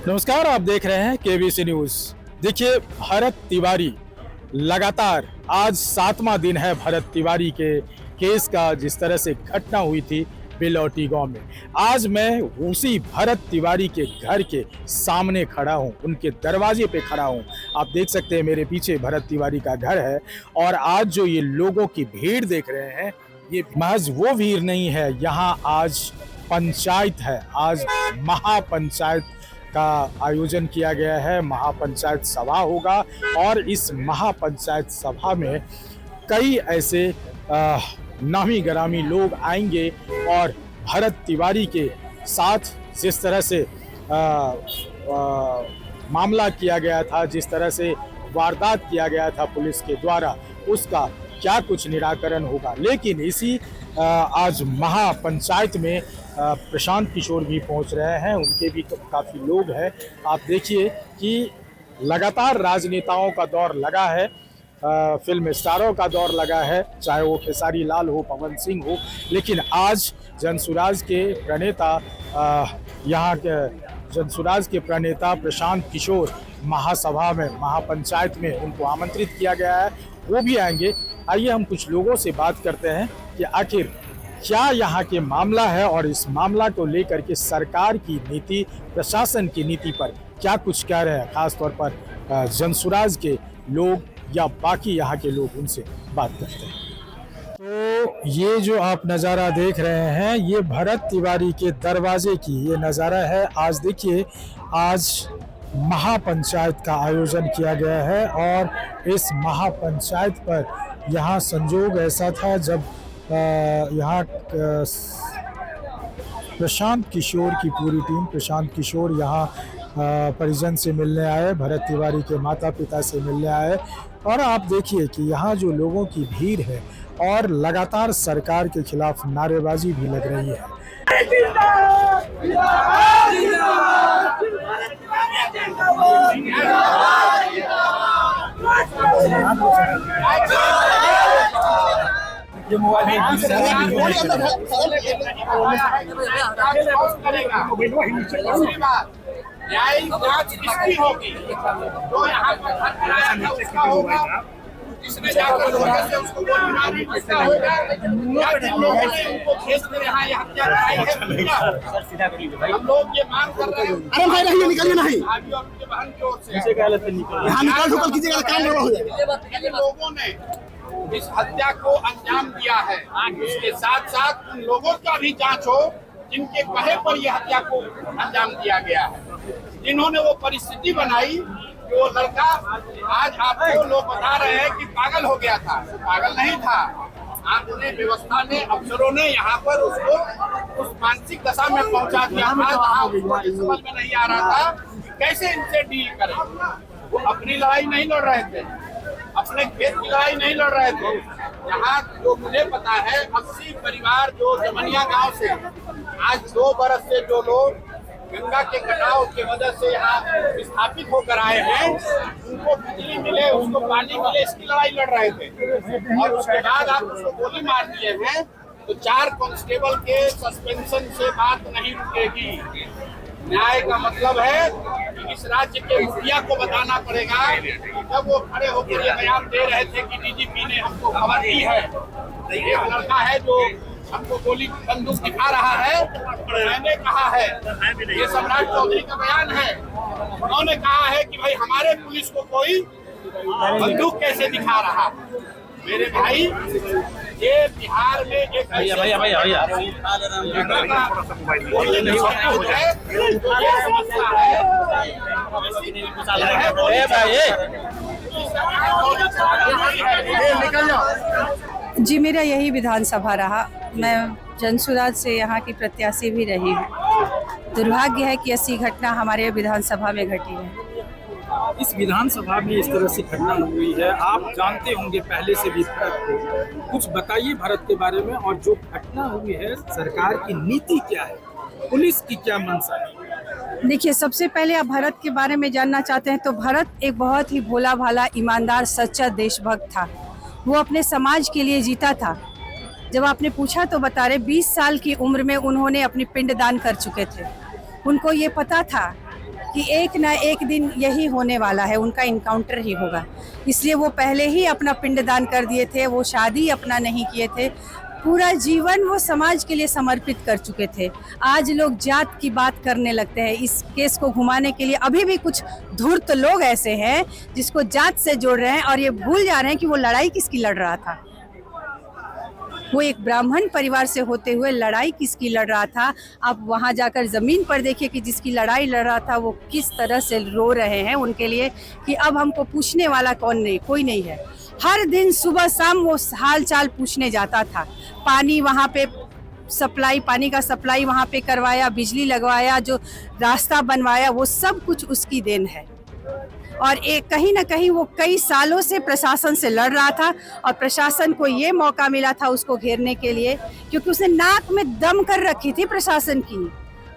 नमस्कार, आप देख रहे हैं केबीसी न्यूज। देखिए, भरत तिवारी लगातार आज 7वां दिन है भरत तिवारी के केस का, जिस तरह से घटना हुई थी बिलौटी गांव में। आज मैं उसी भरत तिवारी के घर के सामने खड़ा हूं, उनके दरवाजे पे खड़ा हूं। आप देख सकते हैं मेरे पीछे भरत तिवारी का घर है। और आज जो ये लोगों की भीड़ देख रहे हैं, ये महज वो भीड़ नहीं है। यहाँ आज पंचायत है, आज महापंचायत का आयोजन किया गया है। महापंचायत सभा होगा और इस महापंचायत सभा में कई ऐसे नामी गरामी लोग आएंगे और भरत तिवारी के साथ जिस तरह से मामला किया गया था, जिस तरह से वारदात किया गया था पुलिस के द्वारा, उसका क्या कुछ निराकरण होगा। लेकिन इसी आज महापंचायत में प्रशांत किशोर भी पहुंच रहे हैं, उनके भी काफ़ी लोग हैं। आप देखिए कि लगातार राजनेताओं का दौर लगा है, फिल्म स्टारों का दौर लगा है, चाहे वो खेसारी लाल हो, पवन सिंह हो। लेकिन आज जनसुराज के प्रणेता यहाँ के जनसुराज के प्रणेता प्रशांत किशोर महासभा में, महापंचायत में उनको आमंत्रित किया गया है, वो भी आएंगे। आइए हम कुछ लोगों से बात करते हैं कि आखिर क्या यहाँ के मामला है और इस मामला को लेकर के सरकार की नीति, प्रशासन की नीति पर क्या कुछ कह रहे हैं, खासतौर पर जनसुराज के लोग या बाकी यहाँ के लोग, उनसे बात करते हैं। तो ये जो आप नज़ारा देख रहे हैं, ये भरत तिवारी के दरवाजे की ये नज़ारा है। आज देखिए, आज महापंचायत का आयोजन किया गया है और इस महापंचायत पर यहाँ संजोग ऐसा था जब यहाँ प्रशांत किशोर की पूरी टीम, प्रशांत किशोर यहाँ परिजन से मिलने आए, भरत तिवारी के माता पिता से मिलने आए। और आप देखिए कि यहाँ जो लोगों की भीड़ है और लगातार सरकार के खिलाफ नारेबाजी भी लग रही है। ये मोबाइल न्यायिक जांच किसकी होगी? जो यहाँ पर खतरा था उसका होगा, जिसने जाकर लोगों से उसको गोली मारी उसका होगा, या जिन लोगों ने उनको खेत में यहाँ ये हत्या कराई है। हम लोग ये मांग कर रहे हैं, अरे भाई रहिए, निकलिए नहीं, भाभी और उनके बहन की ओर से यहाँ निकल ठुकल कीजिएगा, काम हो जाएगा। जिन लोगों ने इस हत्या को अंजाम दिया है, उसके साथ साथ उन लोगों का भी जांच हो जिनके कहे पर यह हत्या को अंजाम दिया गया है, जिन्होंने वो परिस्थिति बनाई कि वो लड़का, आज आपको लोग बता रहे हैं कि पागल हो गया था। पागल नहीं था, आपने, व्यवस्था ने, अफसरों ने यहाँ पर उसको उस मानसिक दशा में पहुंचा दिया था जहाँ उसको समझ में नहीं आ रहा था कैसे इनसे डील करें। वो अपनी लड़ाई नहीं लड़ रहे थे, अपने खेत की लड़ाई नहीं लड़ रहे थे। यहाँ जो मुझे पता है, 80 परिवार जो जमनिया गांव से आज 2 बरस से जो लोग गंगा के कटाव की वजह से यहाँ विस्थापित होकर आए हैं, उनको बिजली मिले, उसको पानी मिले, इसकी लड़ाई लड़ रहे थे। और उसके बाद आप उसको गोली मार दिए हैं, तो 4 कांस्टेबल के सस्पेंशन से बात नहीं रुकेगी। न्याय का मतलब है कि इस राज्य के मुखिया को बताना पड़ेगा। जब वो खड़े होकर ये बयान दे रहे थे कि डीजीपी ने हमको खबर दी है, एक लड़का है जो हमको गोली बंदूक दिखा रहा है, मैंने कहा है, ये सम्राट चौधरी का बयान है, उन्होंने कहा है कि भाई हमारे पुलिस को कोई बंदूक कैसे दिखा रहा। मेरे भाई, ये बिहार में एक जी, मेरा यही विधानसभा रहा। मैं जनसुराज से यहाँ की प्रत्याशी भी रही हूँ। दुर्भाग्य है कि ऐसी घटना हमारे विधानसभा में घटी है। इस विधानसभा में इस तरह से घटना हुई है, आप जानते होंगे पहले से भी। कुछ बताइए भरत के बारे में, और जो घटना हुई है सरकार की नीति क्या है, पुलिस की क्या मंशा है? देखिए, सबसे पहले आप भरत के बारे में जानना चाहते हैं तो भरत एक बहुत ही भोला भाला, ईमानदार, सच्चा देशभक्त था। वो अपने समाज के लिए जीता था। जब आपने पूछा तो बता रहे, 20 साल की उम्र में उन्होंने अपनी पिंड दान कर चुके थे। उनको ये पता था कि एक ना एक दिन यही होने वाला है, उनका इनकाउंटर ही होगा। इसलिए वो पहले ही अपना पिंडदान कर दिए थे, वो शादी अपना नहीं किए थे, पूरा जीवन वो समाज के लिए समर्पित कर चुके थे। आज लोग जात की बात करने लगते हैं। इस केस को घुमाने के लिए अभी भी कुछ धूर्त लोग ऐसे हैं जिसको जात से जोड़ रहे हैं और ये भूल जा रहे हैं कि वो लड़ाई किसकी लड़ रहा था। वो एक ब्राह्मण परिवार से होते हुए लड़ाई किसकी लड़ रहा था। आप वहाँ जाकर ज़मीन पर देखिए कि जिसकी लड़ाई लड़ रहा था वो किस तरह से रो रहे हैं उनके लिए कि अब हमको पूछने वाला कौन नहीं, कोई नहीं है। हर दिन सुबह शाम वो हाल चाल पूछने जाता था। पानी वहाँ पे सप्लाई, पानी का सप्लाई वहाँ पे करवाया, बिजली लगवाया, जो रास्ता बनवाया, वो सब कुछ उसकी देन है। और एक कहीं ना कहीं वो कई सालों से प्रशासन से लड़ रहा था और प्रशासन को ये मौका मिला था उसको घेरने के लिए, क्योंकि उसने नाक में दम कर रखी थी प्रशासन की।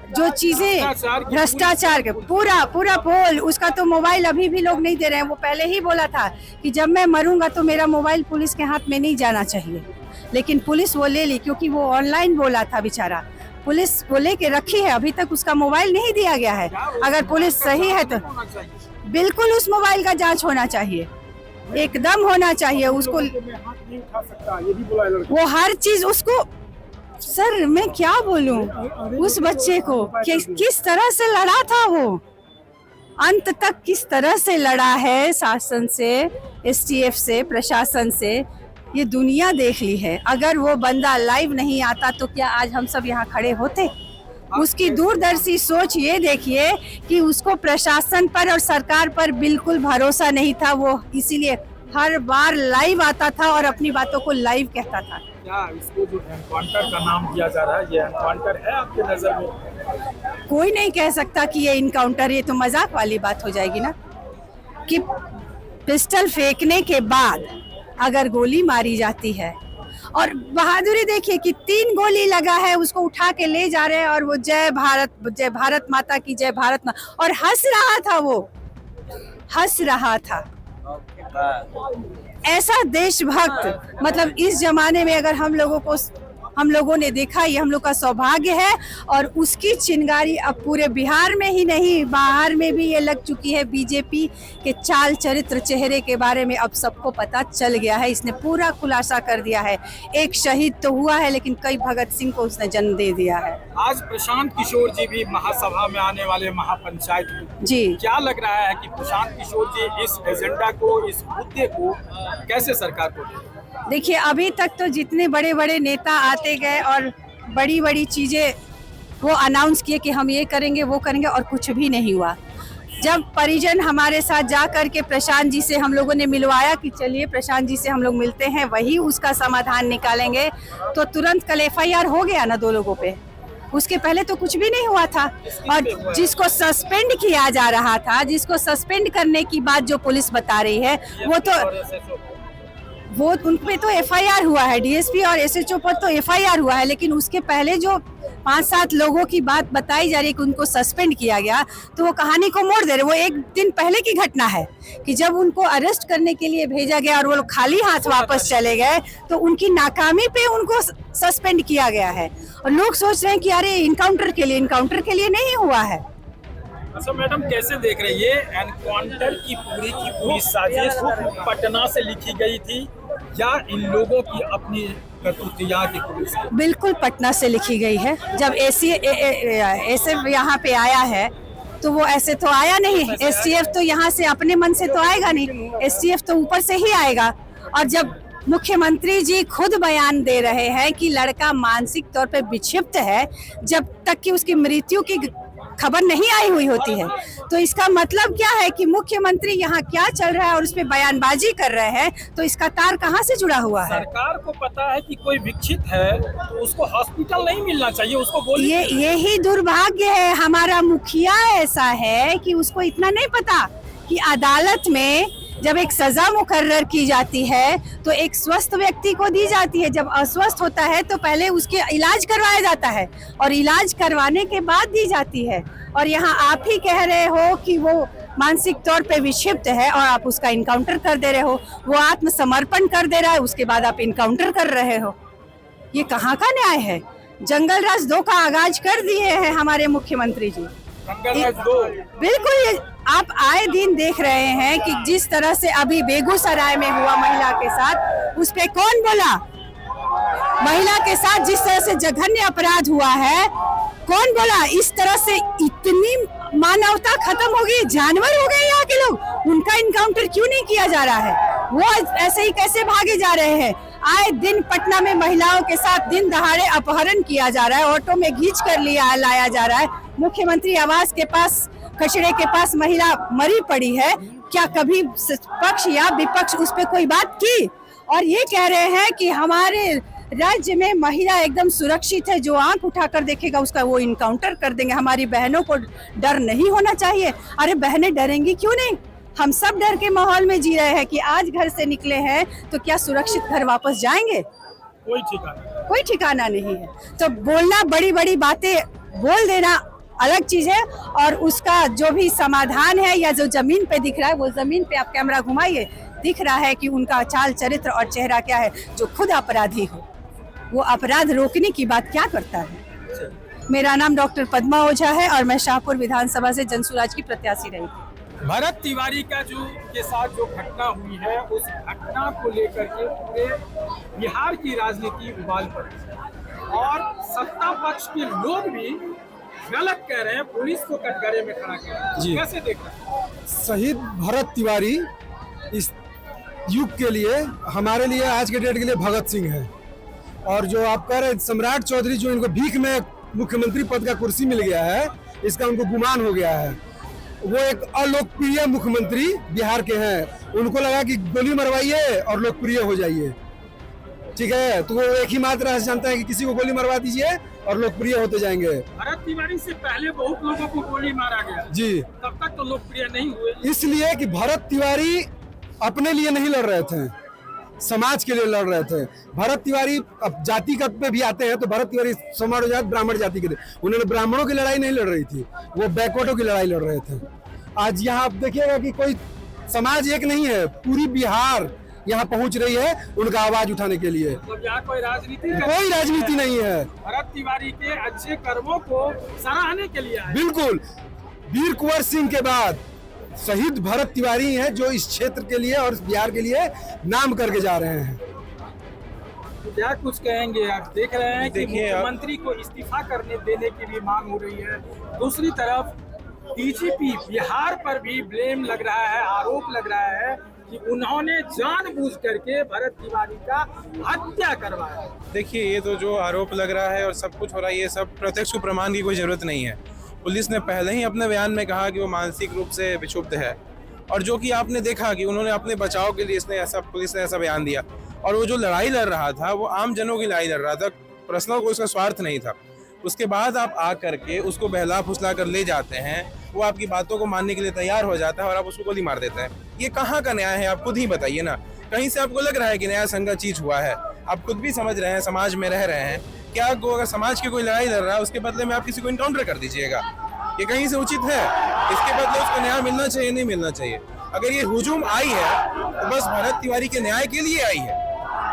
जो चीजें भ्रष्टाचार के पूरा पोल, उसका तो मोबाइल अभी भी लोग नहीं दे रहे हैं। वो पहले ही बोला था कि जब मैं मरूंगा तो मेरा मोबाइल पुलिस के हाथ में नहीं जाना चाहिए, लेकिन पुलिस वो ले ली क्योंकि वो ऑनलाइन बोला था बेचारा। पुलिस वो लेके रखी है, अभी तक उसका मोबाइल नहीं दिया गया है। अगर पुलिस सही है तो बिल्कुल उस मोबाइल का जांच होना चाहिए, एकदम होना चाहिए। उसको वो हर चीज उसको, सर मैं क्या बोलूं, उस बच्चे को किस तरह से लड़ा था वो, अंत तक किस तरह से लड़ा है शासन से, एसटीएफ से, प्रशासन से, ये दुनिया देख ली है। अगर वो बंदा लाइव नहीं आता तो क्या आज हम सब यहाँ खड़े होते? उसकी दूरदर्शी सोच ये देखिए कि उसको प्रशासन पर और सरकार पर बिल्कुल भरोसा नहीं था। वो इसीलिए हर बार लाइव आता था और अपनी बातों को लाइव कहता था। क्या इसको जो एनकाउंटर का नाम दिया जा रहा है, ये एनकाउंटर है आपके नजर में? कोई नहीं कह सकता कि ये इनकाउंटर, ये तो मजाक वाली बात हो जाएगी ना कि पिस्टल फेंकने के बाद अगर गोली मारी जाती है और बहादुरी देखिए कि 3 गोली लगा है, उसको उठा के ले जा रहे हैं और वो जय भारत माता की जय, भारत माता, और हंस रहा था, वो हंस रहा था। ऐसा देशभक्त, मतलब इस जमाने में अगर हम लोगों ने देखा, ये हम लोग का सौभाग्य है। और उसकी चिंगारी अब पूरे बिहार में ही नहीं, बाहर में भी ये लग चुकी है। बीजेपी के चाल चरित्र चेहरे के बारे में अब सबको पता चल गया है। इसने पूरा खुलासा कर दिया है। एक शहीद तो हुआ है लेकिन कई भगत सिंह को उसने जन्म दे दिया है। आज प्रशांत किशोर जी भी महासभा में आने वाले महापंचायत जी, क्या लग रहा है कि प्रशांत किशोर जी इस एजेंडा को, इस मुद्दे को कैसे सरकार को? देखिए अभी तक तो जितने बड़े बड़े नेता आते गए और बड़ी बड़ी चीजें वो अनाउंस किए कि हम ये करेंगे वो करेंगे, और कुछ भी नहीं हुआ। जब परिजन हमारे साथ जा कर के प्रशांत जी से हम लोगों ने मिलवाया कि चलिए प्रशांत जी से हम लोग मिलते हैं, वही उसका समाधान निकालेंगे, तो तुरंत कल FIR हो गया ना 2 लोगों पे। उसके पहले तो कुछ भी नहीं हुआ था। और जिसको सस्पेंड किया जा रहा था, जिसको सस्पेंड करने की बात जो पुलिस बता रही है, वो उन पे तो FIR हुआ है, DSP और SHO पर तो FIR हुआ है, लेकिन उसके पहले जो 5-7 लोगों की बात बताई जा रही है कि उनको सस्पेंड किया गया, तो वो कहानी को मोड़ दे रहे। वो एक दिन पहले की घटना है कि जब उनको अरेस्ट करने के लिए भेजा गया और वो लोग खाली हाथ वापस चले गए, तो उनकी नाकामी पे उनको सस्पेंड किया गया है। और लोग सोच रहे हैं कि अरे इनकाउंटर के लिए नहीं हुआ है। अच्छा मैडम, कैसे देख रहे हैं ये एनकाउंटर की पूरी साजिश पटना से लिखी गई थी या इन लोगों की अपनी करतूत यहाँ की पुलिस? बिल्कुल पटना से लिखी गई है। जब ऐसे यहाँ पे आया है तो वो ऐसे तो आया नहीं। STF तो यहाँ से अपने मन से तो आएगा नहीं, STF तो ऊपर से ही आएगा। और जब मुख्यमंत्री जी खुद बयान दे रहे हैं कि लड़का मानसिक तौर पे विक्षिप्त है, जब तक कि उसकी मृत्यु की खबर नहीं आई हुई होती है, तो इसका मतलब क्या है कि मुख्यमंत्री यहाँ क्या चल रहा है और उस पर बयानबाजी कर रहे हैं, तो इसका तार कहाँ से जुड़ा हुआ है? सरकार को पता है कि कोई विक्षिप्त है तो उसको हॉस्पिटल नहीं मिलना चाहिए, उसको गोली। यही दुर्भाग्य है। हमारा मुखिया ऐसा है कि उसको इतना नहीं पता कि अदालत में जब एक सजा मुकर्रर की जाती है तो एक स्वस्थ व्यक्ति को दी जाती है। जब अस्वस्थ होता है तो पहले उसके इलाज करवाया जाता है और इलाज करवाने के बाद दी जाती है। और यहाँ आप ही कह रहे हो कि वो मानसिक तौर पे विक्षिप्त है और आप उसका इनकाउंटर कर दे रहे हो। वो आत्मसमर्पण कर दे रहा है, उसके बाद आप इनकाउंटर कर रहे हो। ये कहाँ का न्याय है? जंगल राज 2 का आगाज कर दिए हैं हमारे मुख्यमंत्री जी। बिल्कुल ये आप आए दिन देख रहे हैं कि जिस तरह से अभी बेगूसराय में हुआ महिला के साथ, उस पे कौन बोला? महिला के साथ जिस तरह से जघन्य अपराध हुआ है, कौन बोला? इस तरह से इतनी मानवता खत्म हो गई, जानवर हो गए यहाँ के लोग। उनका इनकाउंटर क्यों नहीं किया जा रहा है? वो ऐसे ही कैसे भागे जा रहे हैं? आए दिन पटना में महिलाओं के साथ दिन दहाड़े अपहरण किया जा रहा है, ऑटो में घींच कर लाया जा रहा है। मुख्यमंत्री आवास के पास, कचड़े के पास महिला मरी पड़ी है। क्या कभी पक्ष या विपक्ष उस पर कोई बात की? और ये कह रहे हैं कि हमारे राज्य में महिला एकदम सुरक्षित है, जो आंख उठाकर देखेगा उसका वो इनकाउंटर कर देंगे। हमारी बहनों को डर नहीं होना चाहिए। अरे बहनें डरेंगी क्यों नहीं? हम सब डर के माहौल में जी रहे हैं कि आज घर से निकले हैं तो क्या सुरक्षित घर वापस जाएंगे? कोई ठिकाना नहीं है। तो बोलना, बड़ी बड़ी बातें बोल देना अलग चीज है, और उसका जो भी समाधान है या जो जमीन पे दिख रहा है, वो जमीन पे आप कैमरा घुमाइए, दिख रहा है कि उनका चाल चरित्र और चेहरा क्या है। जो खुद अपराधी हो वो अपराध रोकने की बात क्या करता है? मेरा नाम डॉक्टर पद्मा ओझा है और मैं शाहपुर विधानसभा से जनसुराज की प्रत्याशी रही थी। भरत तिवारी का के साथ जो घटना हुई है, उस घटना को लेकर के पूरे बिहार की राजनीति उबाल पड़ी और सत्ता पक्ष के लोग भी गलत कह रहे हैं, पुलिस को कटघरे में खड़ा कर रहे हैं। कैसे देख रहे हैं? शहीद भरत तिवारी इस युग के लिए, हमारे लिए, आज के डेट के लिए भगत सिंह है। और जो आप कह रहे हैं सम्राट चौधरी, जो इनको भीख में मुख्यमंत्री पद का कुर्सी मिल गया है, इसका उनको गुमान हो गया है। वो एक अलोकप्रिय मुख्यमंत्री बिहार के हैं। उनको लगा कि गोली मरवाइए और लोकप्रिय हो जाइए, ठीक है। तो वो एक ही मात्र राह जानता है कि किसी को गोली मरवा दीजिए और लोकप्रिय होते जाएंगे। भरत तिवारी से पहले बहुत लोगों को गोली मारा गया जी, तब तक तो लोकप्रिय नहीं हुए। इसलिए कि भरत तिवारी अपने लिए नहीं लड़ रहे थे, समाज के लिए लड़ रहे थे। भरत तिवारी अब जातिगत पे भी आते हैं तो भरत तिवारी समाज जात ब्राह्मण जाति के थे। उन्होंने ब्राह्मणों की लड़ाई नहीं लड़ रही थी, वो बैकवर्डों की लड़ाई लड़ रहे थे। आज यहाँ आप देखिएगा कि कोई समाज एक नहीं है, पूरी बिहार यहाँ पहुँच रही है उनका आवाज उठाने के लिए। मतलब यहाँ कोई राजनीति नहीं है। भरत तिवारी के अच्छे कर्मों को सराहने के लिए बिल्कुल। वीर कुंवर सिंह के बाद शहीद भरत तिवारी हैं जो इस क्षेत्र के लिए और बिहार के लिए नाम करके जा रहे हैं। क्या कुछ कहेंगे? आप देख रहे हैं कि मुख्यमंत्री को इस्तीफा करने देने की भी मांग हो रही है। दूसरी तरफ डीजीपी बिहार पर भी ब्लेम लग रहा है, आरोप लग रहा है कि उन्होंने जानबूझ करके भरत तिवारी का हत्या करवाया। देखिए, ये तो जो आरोप लग रहा है और सब कुछ हो रहा है, ये सब प्रत्यक्ष प्रमाण की कोई जरूरत नहीं है। पुलिस ने पहले ही अपने बयान में कहा कि वो मानसिक रूप से विक्षुब्ध है, और जो कि आपने देखा कि उन्होंने अपने बचाव के लिए पुलिस ने ऐसा बयान दिया। और वो जो लड़ाई लड़ रहा था वो आम जनों की लड़ाई लड़ रहा था, पर्सनल कोई उसका स्वार्थ नहीं था। उसके बाद आप आ करके उसको बहला फुसला कर ले जाते हैं, वो आपकी बातों को मानने के लिए तैयार हो जाता है और आप उसको गोली मार देते हैं। ये कहाँ का न्याय है? आप खुद ही बताइए ना। कहीं से आपको लग रहा है कि न्याय संगत चीज हुआ है? आप खुद भी समझ रहे हैं, समाज में रह रहे हैं। क्या अगर समाज की कोई लड़ाई लड़ रहा है उसके बदले में आप किसी को इनकाउंटर कर दीजिएगा? ये कहीं से उचित है? इसके बदले उसको न्याय मिलना चाहिए, नहीं मिलना चाहिए? अगर ये हुजूम आई है तो बस भरत तिवारी के न्याय के लिए आई है।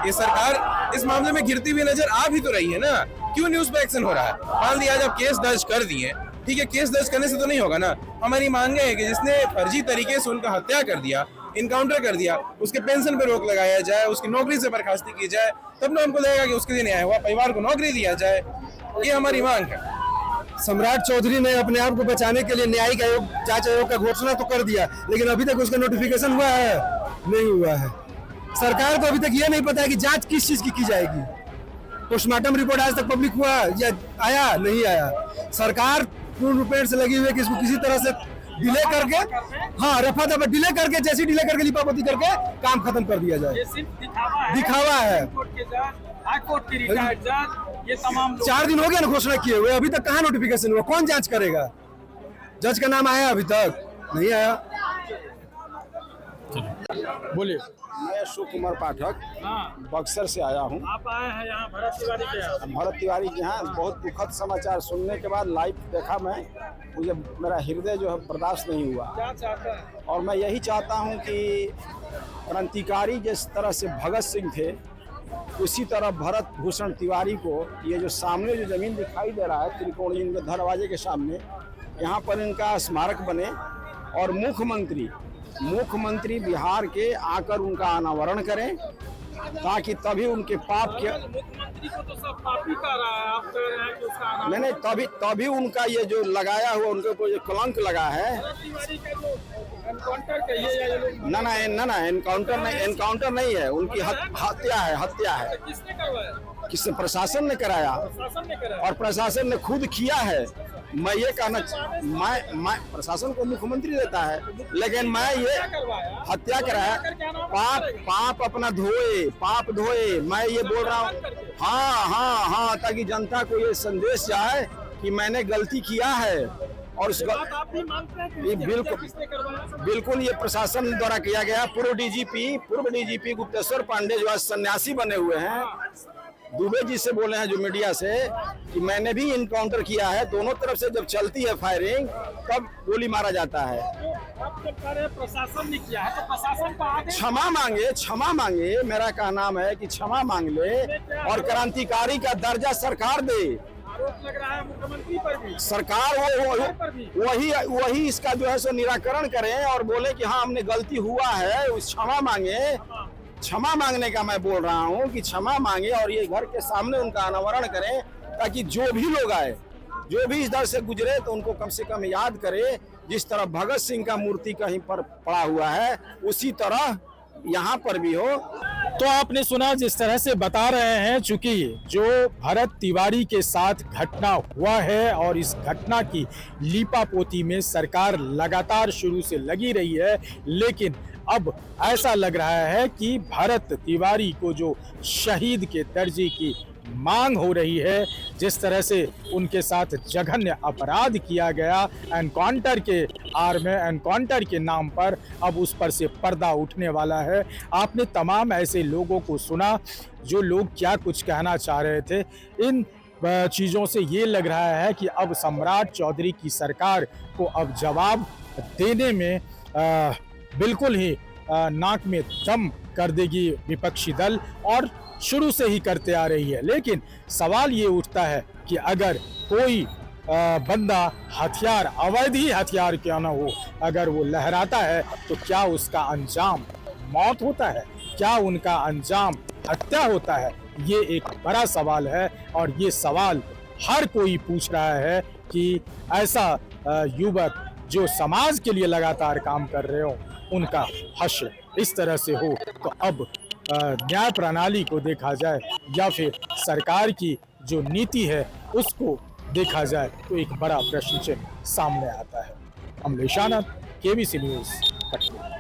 ये सरकार इस मामले में गिरती हुई नजर आ भी तो रही है ना। क्यों न्यूज पे एक्शन हो रहा है? मान लिया जब केस दर्ज कर दिए, ठीक है, केस दर्ज करने से तो नहीं होगा ना। हमारी मांग है कि जिसने फर्जी तरीके से उनका हत्या कर दिया, इनकाउंटर कर दिया, उसके पेंशन पे रोक लगाया जाए, उसकी नौकरी से बर्खास्ती की जाए, तब ना हमको लगेगा कि उसके लिए न्याय हुआ। परिवार को नौकरी दिया जाए, ये हमारी मांग है। सम्राट चौधरी ने अपने आप को बचाने के लिए न्यायिक आयोग, जांच आयोग का घोषणा तो कर दिया, लेकिन अभी तक उसका नोटिफिकेशन हुआ है? नहीं हुआ है। सरकार को अभी तक ये नहीं पता है कि जांच किस चीज की जाएगी। पोस्टमार्टम रिपोर्ट आज तक पब्लिक हुआ या आया? नहीं आया। सरकार पूर्ण रूपेण से लगी हुई है कि इसको किसी तरह से डिले करके, हाँ, रफा दफा डिले करके, जैसी डिले करके लिपापोती करके काम खत्म कर दिया जाए। ये सिर्फ दिखावा है। हाईकोर्ट की रिटायर्ड जज, ये तमाम 4 दिन हो गया ना घोषणा किए हुए, अभी तक कहाँ नोटिफिकेशन हुआ? कौन जांच करेगा? जज का नाम आया? अभी तक नहीं आया। बोलिए। मैं अशोक कुमार पाठक बक्सर से आया हूँ। आप आए हैं यहाँ भरत तिवारी के यहाँ? भरत तिवारी के यहाँ बहुत दुखद समाचार सुनने के बाद लाइव देखा मैं, मुझे मेरा हृदय जो है बर्दाश्त नहीं हुआ। क्या चाहता है? और मैं यही चाहता हूँ कि क्रांतिकारी जिस तरह से भगत सिंह थे, उसी तरह भरत भूषण तिवारी को, ये जो सामने जो जमीन दिखाई दे रहा है त्रिकोणीय दरवाजे के सामने, यहाँ पर इनका स्मारक बने और मुख्यमंत्री बिहार के आकर उनका अनावरण करें, ताकि तभी उनके पाप के मुख्यमंत्री को तो सब पापी कह रहा है, आप कह रहे हैं कि उसका नहीं तभी उनका ये जो लगाया हुआ उनके ऊपर जो कलंक लगा है। तिवारी का जो एनकाउंटर कहिए या ये लोग ना एनकाउंटर नहीं है, उनकी हत्या है। किसने करवाया? किसने? प्रशासन ने कराया, शासन ने कराया। और प्रशासन ने खुद किया है। मैं ये कहना मैं प्रशासन को मुख्यमंत्री देता है, लेकिन मैं ये हत्या कराया, पाप अपना पाप धोए। मैं ये बोल रहा हूँ हाँ, ताकि जनता को ये संदेश जाए कि मैंने गलती किया है। और उस आप भी मानते हैं कि ये बिल्कुल ये प्रशासन द्वारा किया गया। पूर्व डीजीपी गुप्तेश्वर पांडे जो आज सन्यासी बने हुए हैं, दुबे जी से बोले हैं जो मीडिया से कि मैंने भी इनकाउंटर किया है। दोनों तरफ से जब चलती है फायरिंग तब गोली मारा जाता है। आप जब कह रहे हैं प्रशासन ने किया है तो प्रशासन को आगे क्षमा मांगे। मेरा कहना है कि क्षमा मांग ले और क्रांतिकारी का दर्जा सरकार दे। आरोप लग रहा है मुख्यमंत्री पर भी, सरकार वही इसका जो है सो निराकरण करें और बोले कि हाँ हमने गलती हुआ है, उस क्षमा मांगे। क्षमा मांगने का मैं बोल रहा हूँ कि क्षमा मांगे और ये घर के सामने उनका अनावरण करें, ताकि जो भी लोग आए, जो भी इस दर से गुजरे तो उनको कम से कम याद करे। जिस तरह भगत सिंह का मूर्ति कहीं पर पड़ा हुआ है, उसी तरह यहाँ पर भी हो। तो आपने सुना जिस तरह से बता रहे हैं, चूंकि जो भरत तिवारी के साथ घटना हुआ है और इस घटना की लीपापोती में सरकार लगातार शुरू से लगी रही है, लेकिन अब ऐसा लग रहा है कि भरत तिवारी को जो शहीद के दर्जे की मांग हो रही है, जिस तरह से उनके साथ जघन्य अपराध किया गया एनकाउंटर के आड़ में, एनकाउंटर के नाम पर, अब उस पर से पर्दा उठने वाला है। आपने तमाम ऐसे लोगों को सुना जो लोग क्या कुछ कहना चाह रहे थे। इन चीज़ों से ये लग रहा है कि अब सम्राट चौधरी की सरकार को अब जवाब देने में बिल्कुल ही नाक में दम कर देगी विपक्षी दल, और शुरू से ही करते आ रही है। लेकिन सवाल ये उठता है कि अगर कोई बंदा हथियार, अवैध ही हथियार क्यों न हो, अगर वो लहराता है तो क्या उसका अंजाम मौत होता है? क्या उनका अंजाम हत्या होता है? ये एक बड़ा सवाल है और ये सवाल हर कोई पूछ रहा है कि ऐसा युवक जो समाज के लिए लगातार काम कर रहे हो, उनका हश्र इस तरह से हो तो अब न्याय प्रणाली को देखा जाए या फिर सरकार की जो नीति है उसको देखा जाए तो एक बड़ा प्रश्न चिन्ह सामने आता है। अमलेश आनंद, केबीसी न्यूज़, कटनी।